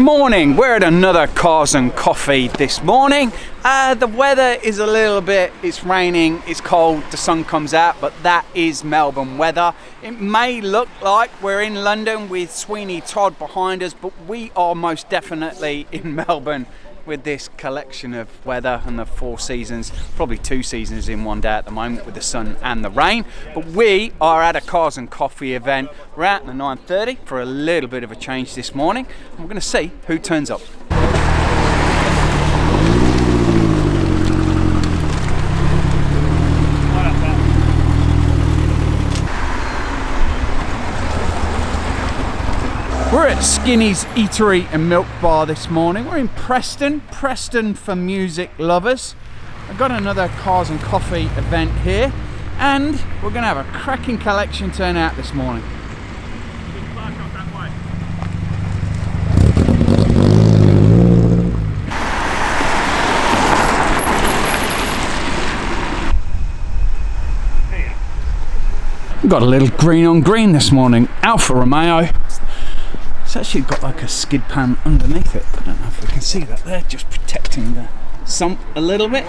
morning. We're at another Cars and Coffee this morning. The weather is a little bit, it's raining, it's cold, the sun comes out, but that is Melbourne weather. It may look like we're in London with Sweeney Todd behind us, but we are most definitely in Melbourne with this collection of weather and the four seasons, probably two seasons in one day at the moment with the sun and the rain. But we are at a Cars and Coffee event. We're out in the 9:30 for a little bit of a change this morning, and we're going to see who turns up. We're at Skinny's Eatery and Milk Bar this morning. We're in Preston for music lovers. I've got another Cars and Coffee event here, and we're going to have a cracking collection turn out this morning. We've got a little green on green this morning, Alfa Romeo. It's actually got like a skid pan underneath it. I don't know if we can see that there, just protecting the sump a little bit.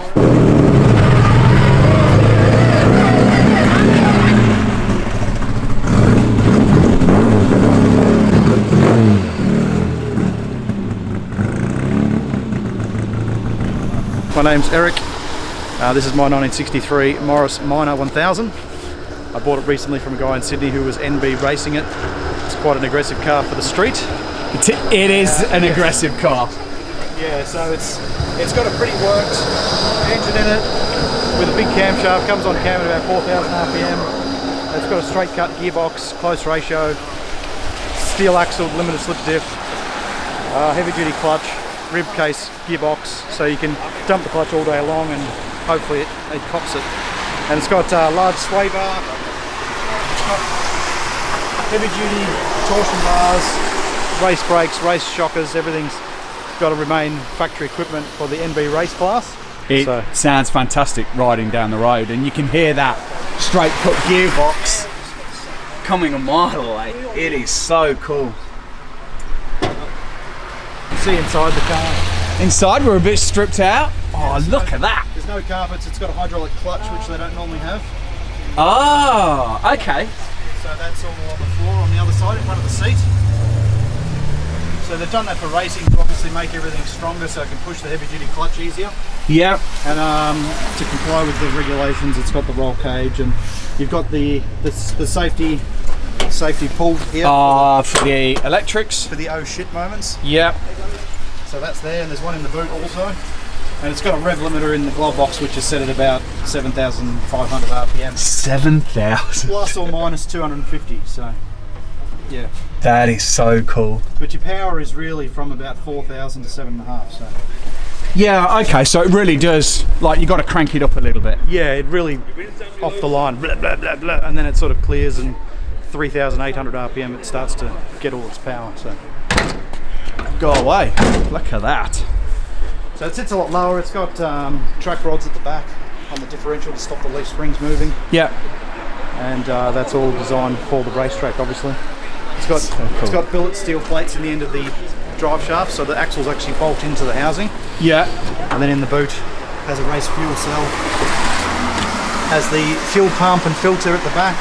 My name's Eric. This is my 1963 Morris Minor 1000. I bought it recently from a guy in Sydney who was NB racing it. It's quite an aggressive car for the street. It is an aggressive car. Yeah, so it's got a pretty worked engine in it with a big camshaft. Comes on cam at about 4,000 RPM. It's got a straight cut gearbox, close ratio, steel axle, limited slip diff, heavy duty clutch, rib case gearbox, so you can dump the clutch all day long and hopefully it cops it. And it's got large sway bar. It's got heavy duty torsion bars, race brakes, race shockers, everything's got to remain factory equipment for the NB race class. It sounds fantastic riding down the road, and you can hear that straight cut gearbox coming a mile away. It is so cool. See inside the car. Inside we're a bit stripped out. Oh, look at that. There's no carpets, it's got a hydraulic clutch which they don't normally have. Oh, okay. So that's all on the floor on the other side in front of the seat. So they've done that for racing to obviously make everything stronger so it can push the heavy duty clutch easier. Yeah. And to comply with the regulations, it's got the roll cage, and you've got the safety pull here. For the electrics. For the oh shit moments. Yep. So that's there, and there's one in the boot also. And it's got a rev limiter in the glove box which is set at about 7,500 RPM. 7,000? Plus or minus 250, so yeah. That is so cool. But your power is really from about 4,000 to 7.5, so. Yeah, okay, so it really does, like, you got to crank it up a little bit. Yeah, it really, off the line, blah, blah, blah, blah, and then it sort of clears, and 3,800 RPM it starts to get all its power, so. Go away, look at that. So it sits a lot lower. It's got track rods at the back on the differential to stop the leaf springs moving. Yeah. And that's all designed for the racetrack, obviously. It's got billet steel plates in the end of the drive shaft, so the axles actually bolt into the housing. Yeah. And then in the boot has a race fuel cell. Has the fuel pump and filter at the back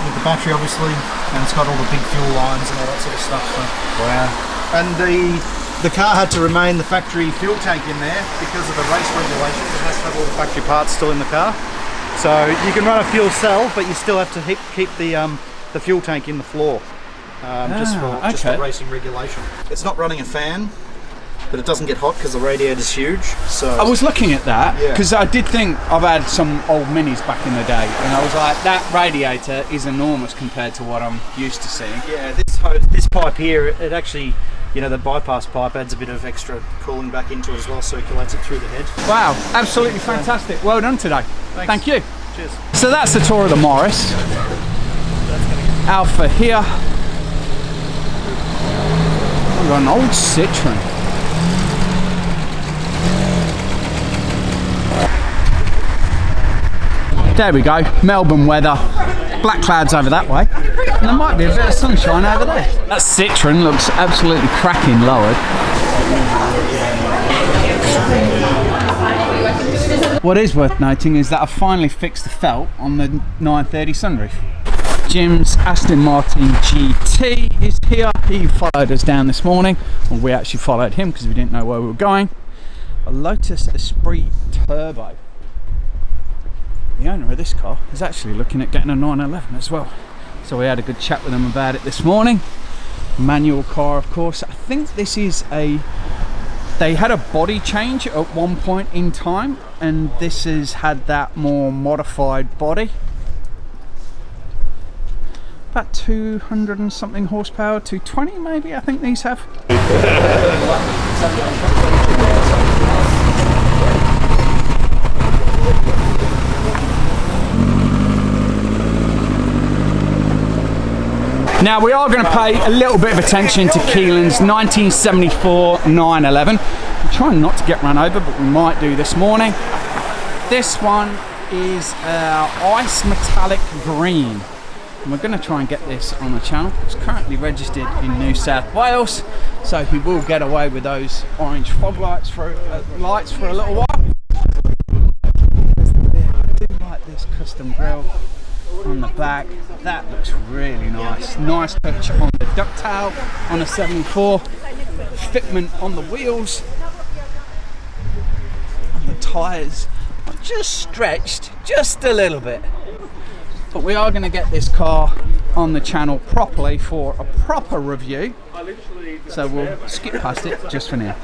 with the battery, obviously, and it's got all the big fuel lines and all that sort of stuff. So. Wow. And the car had to remain the factory fuel tank in there because of the race regulations. It has to have all the factory parts still in the car. So you can run a fuel cell, but you still have to keep the fuel tank in the floor, just for racing regulation. It's not running a fan, but it doesn't get hot because the radiator's huge. So I was looking at that because I did think I've had some old Minis back in the day, and I was like, that radiator is enormous compared to what I'm used to seeing. Yeah, this pipe here, it actually, you know, the bypass pipe adds a bit of extra cooling back into it as well, circulates it through the head. Wow, absolutely fantastic. Well done today. Thanks. Thank you. Cheers. So that's the tour of the Morris. Alpha here. We've got an old Citroen. There we go, Melbourne weather. black clouds over that way, and there might be a bit of sunshine over there. That Citroen looks absolutely cracking lowered. What is worth noting is that I finally fixed the felt on the 930 sunroof. Jim's Aston Martin GT is here. He followed us down this morning. Well, we actually followed him because we didn't know where we were going. A Lotus Esprit Turbo. The owner of this car is actually looking at getting a 911 as well. So we had a good chat with him about it this morning. Manual car, of course. I think this is they had a body change at one point in time, and this has had that more modified body. About 200 and something horsepower, 220 maybe, I think these have. Now we are going to pay a little bit of attention to Keelan's 1974 911. I'm trying not to get run over, but we might do this morning. This one is ice metallic green. And we're going to try and get this on the channel. It's currently registered in New South Wales, so he will get away with those orange fog lights for a little while. I do like this custom grille on the back. That looks really nice. Nice touch on the ducktail on a 74. Fitment on the wheels. And the tyres are just stretched just a little bit. But we are going to get this car on the channel properly for a proper review. So we'll skip past it just for now.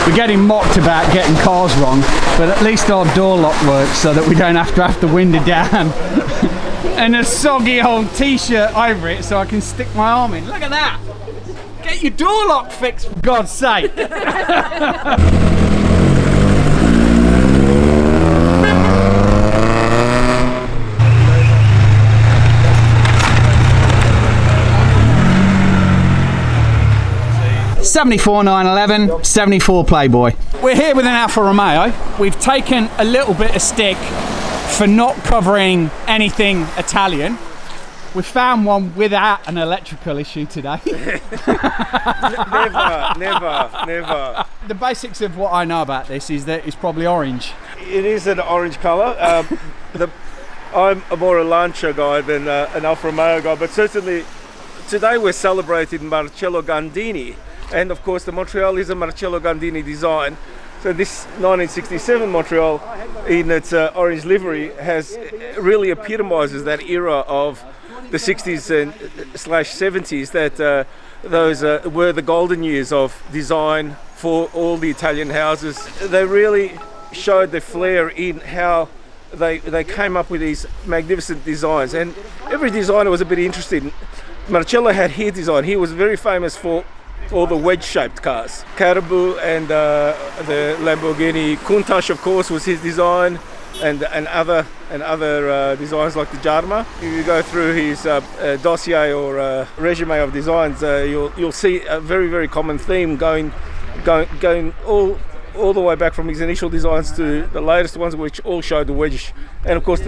We're getting mocked about getting cars wrong, but at least our door lock works so that we don't have the window down and a soggy old t-shirt over it so I can stick my arm in. Look at that! Get your door lock fixed, for God's sake! 74 911, 74 Playboy. We're here with an Alfa Romeo. We've taken a little bit of stick for not covering anything Italian. We found one without an electrical issue today. Never. The basics of what I know about this is that it's probably orange. It is an orange colour. I'm more a Lancia guy than an Alfa Romeo guy, but certainly today we're celebrating Marcello Gandini. And of course the Montreal is a Marcello Gandini design. So this 1967 Montreal in its orange livery has really epitomizes that era of the 60s and /70s that those were the golden years of design for all the Italian houses. They really showed the flair in how they came up with these magnificent designs, and every designer was a bit interested. Marcello had his design. He was very famous for all the wedge-shaped cars. Caribou and the Lamborghini Countach, of course, was his design, and other designs like the Jarma. If you go through his dossier or resume of designs, you'll see a very, very common theme going all the way back from his initial designs to the latest ones, which all show the wedge. And of course,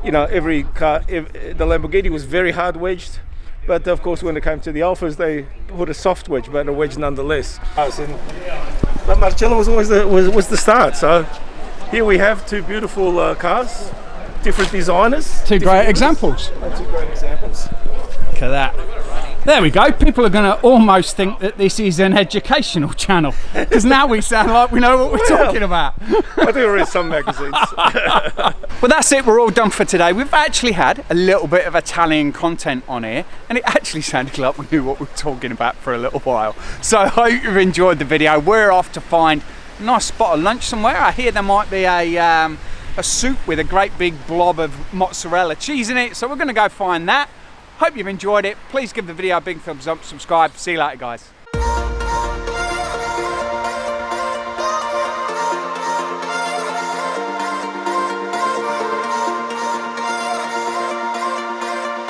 every car, the Lamborghini was very hard wedged. But of course, when it came to the Alphas, they put a soft wedge, but a wedge nonetheless. But Marcello was always was the start. So here we have two beautiful cars, different designers. Two great examples. Two great examples. Look at that. There we go. People are going to almost think that this is an educational channel, because now we sound like we know what we're talking about. I do read some magazines. Well, that's it. We're all done for today. We've actually had a little bit of Italian content on here, and it actually sounded like we knew what we were talking about for a little while. So I hope you've enjoyed the video. We're off to find a nice spot of lunch somewhere. I hear there might be a soup with a great big blob of mozzarella cheese in it, so we're going to go find that. Hope you've enjoyed it. Please give the video a big thumbs up, subscribe. See you later, guys.